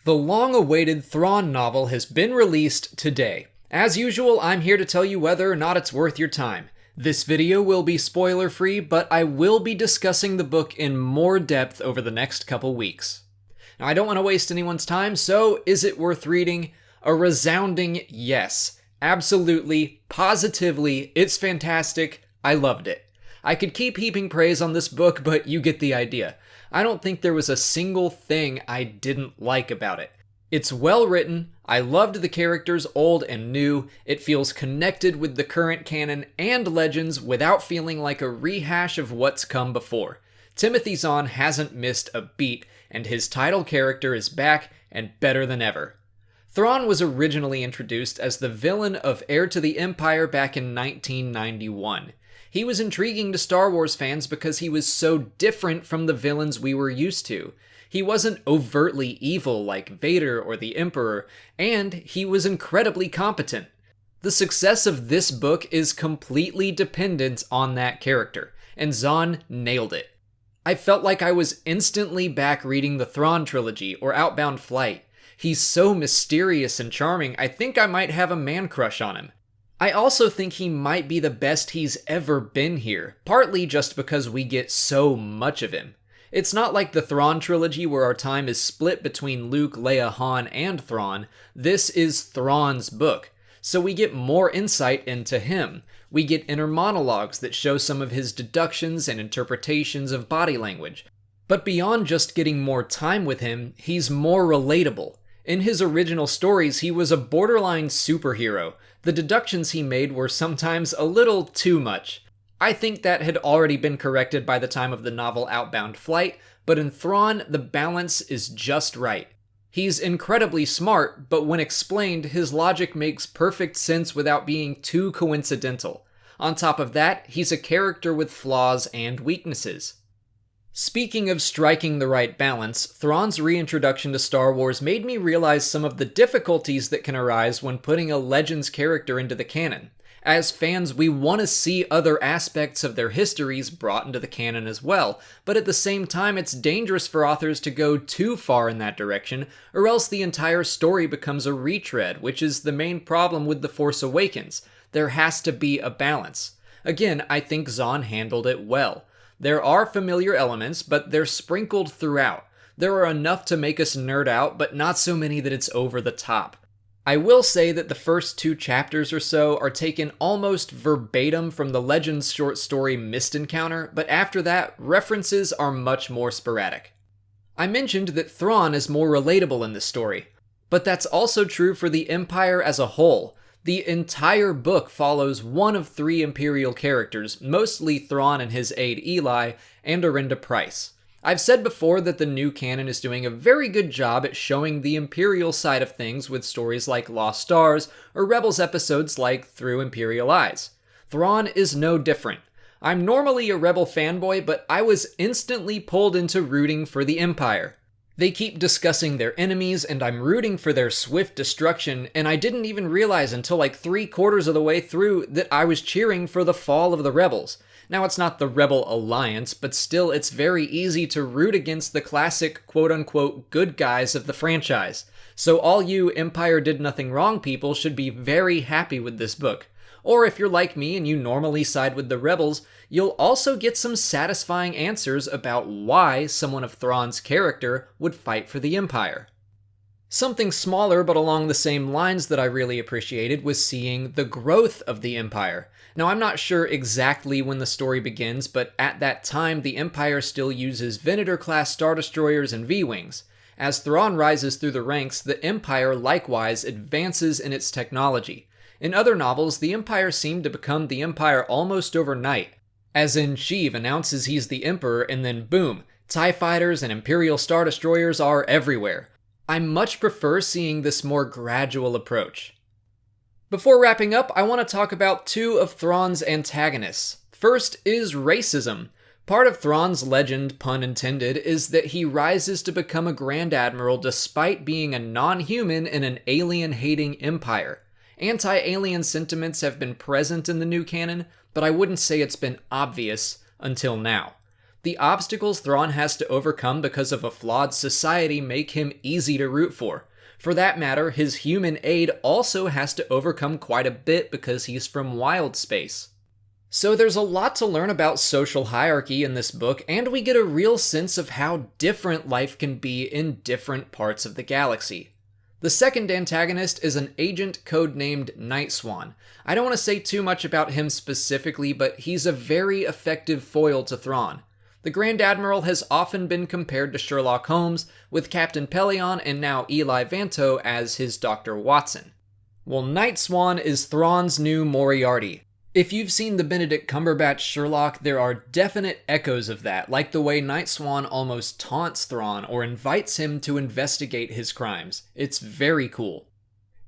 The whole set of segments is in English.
The long-awaited Thrawn novel has been released today. As usual, I'm here to tell you whether or not it's worth your time. This video will be spoiler-free, but I will be discussing the book in more depth over the next couple weeks. Now, I don't want to waste anyone's time, so is it worth reading? A resounding yes. Absolutely, positively, it's fantastic. I loved it. I could keep heaping praise on this book, but you get the idea. I don't think there was a single thing I didn't like about it. It's well written, I loved the characters old and new, it feels connected with the current canon and legends without feeling like a rehash of what's come before. Timothy Zahn hasn't missed a beat, and his title character is back and better than ever. Thrawn was originally introduced as the villain of Heir to the Empire back in 1991. He was intriguing to Star Wars fans because he was so different from the villains we were used to. He wasn't overtly evil like Vader or the Emperor, and he was incredibly competent. The success of this book is completely dependent on that character, and Zahn nailed it. I felt like I was instantly back reading the Thrawn trilogy or Outbound Flight. He's so mysterious and charming, I think I might have a man crush on him. I also think he might be the best he's ever been here, partly just because we get so much of him. It's not like the Thrawn trilogy where our time is split between Luke, Leia, Han, and Thrawn. This is Thrawn's book, so we get more insight into him. We get inner monologues that show some of his deductions and interpretations of body language. But beyond just getting more time with him, he's more relatable. In his original stories, he was a borderline superhero. The deductions he made were sometimes a little too much. I think that had already been corrected by the time of the novel Outbound Flight, but in Thrawn, the balance is just right. He's incredibly smart, but when explained, his logic makes perfect sense without being too coincidental. On top of that, he's a character with flaws and weaknesses. Speaking of striking the right balance, Thrawn's reintroduction to Star Wars made me realize some of the difficulties that can arise when putting a Legends character into the canon. As fans, we want to see other aspects of their histories brought into the canon as well, but at the same time it's dangerous for authors to go too far in that direction, or else the entire story becomes a retread, which is the main problem with The Force Awakens. There has to be a balance. Again, I think Zahn handled it well. There are familiar elements, but they're sprinkled throughout. There are enough to make us nerd out, but not so many that it's over the top. I will say that the first 2 chapters or so are taken almost verbatim from the Legends short story Mist Encounter, but after that, references are much more sporadic. I mentioned that Thrawn is more relatable in this story, but that's also true for the Empire as a whole. The entire book follows one of 3 Imperial characters, mostly Thrawn and his aide Eli, and Orinda Pryce. I've said before that the new canon is doing a very good job at showing the Imperial side of things with stories like Lost Stars, or Rebels episodes like Through Imperial Eyes. Thrawn is no different. I'm normally a Rebel fanboy, but I was instantly pulled into rooting for the Empire. They keep discussing their enemies, and I'm rooting for their swift destruction, and I didn't even realize until like 3/4 of the way through that I was cheering for the fall of the Rebels. Now, it's not the Rebel Alliance, but still it's very easy to root against the classic quote-unquote good guys of the franchise. So all you Empire did nothing wrong people should be very happy with this book. Or if you're like me and you normally side with the Rebels, you'll also get some satisfying answers about why someone of Thrawn's character would fight for the Empire. Something smaller but along the same lines that I really appreciated was seeing the growth of the Empire. Now, I'm not sure exactly when the story begins, but at that time the Empire still uses Venator-class Star Destroyers and V-Wings. As Thrawn rises through the ranks, the Empire likewise advances in its technology. In other novels, the Empire seemed to become the Empire almost overnight. As in, Sheev announces he's the Emperor and then boom, TIE fighters and Imperial Star Destroyers are everywhere. I much prefer seeing this more gradual approach. Before wrapping up, I want to talk about 2 of Thrawn's antagonists. First is racism. Part of Thrawn's legend, pun intended, is that he rises to become a Grand Admiral despite being a non-human in an alien-hating empire. Anti-alien sentiments have been present in the new canon, but I wouldn't say it's been obvious until now. The obstacles Thrawn has to overcome because of a flawed society make him easy to root for. For that matter, his human aide also has to overcome quite a bit because he's from wild space. So there's a lot to learn about social hierarchy in this book, and we get a real sense of how different life can be in different parts of the galaxy. The second antagonist is an agent codenamed Night Swan. I don't want to say too much about him specifically, but he's a very effective foil to Thrawn. The Grand Admiral has often been compared to Sherlock Holmes, with Captain Pelion and now Eli Vanto as his Dr. Watson. Well, Night Swan is Thrawn's new Moriarty. If you've seen the Benedict Cumberbatch Sherlock, there are definite echoes of that, like the way Night Swan almost taunts Thrawn or invites him to investigate his crimes. It's very cool.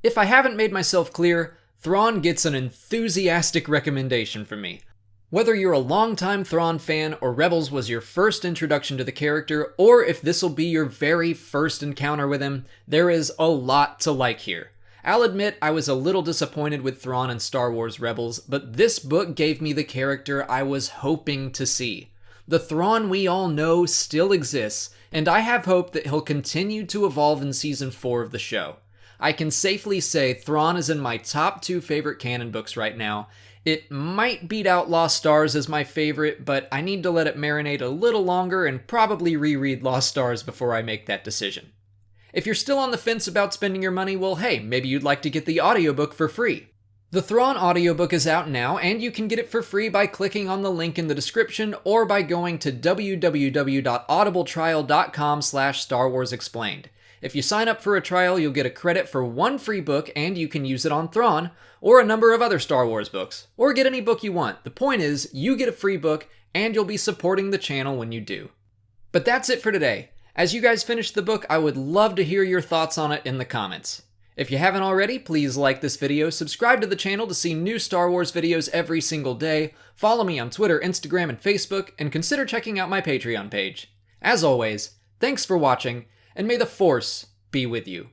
If I haven't made myself clear, Thrawn gets an enthusiastic recommendation from me. Whether you're a longtime Thrawn fan or Rebels was your first introduction to the character, or if this'll be your very first encounter with him, there is a lot to like here. I'll admit I was a little disappointed with Thrawn in Star Wars Rebels, but this book gave me the character I was hoping to see. The Thrawn we all know still exists, and I have hope that he'll continue to evolve in Season 4 of the show. I can safely say Thrawn is in my top 2 favorite canon books right now. It might beat out Lost Stars as my favorite, but I need to let it marinate a little longer and probably reread Lost Stars before I make that decision. If you're still on the fence about spending your money, well hey, maybe you'd like to get the audiobook for free. The Thrawn audiobook is out now, and you can get it for free by clicking on the link in the description or by going to www.audibletrial.com/Star Wars Explained. If you sign up for a trial, you'll get a credit for 1 free book, and you can use it on Thrawn, or a number of other Star Wars books, or get any book you want. The point is, you get a free book, and you'll be supporting the channel when you do. But that's it for today. As you guys finish the book, I would love to hear your thoughts on it in the comments. If you haven't already, please like this video, subscribe to the channel to see new Star Wars videos every single day, follow me on Twitter, Instagram, and Facebook, and consider checking out my Patreon page. As always, thanks for watching, and may the Force be with you.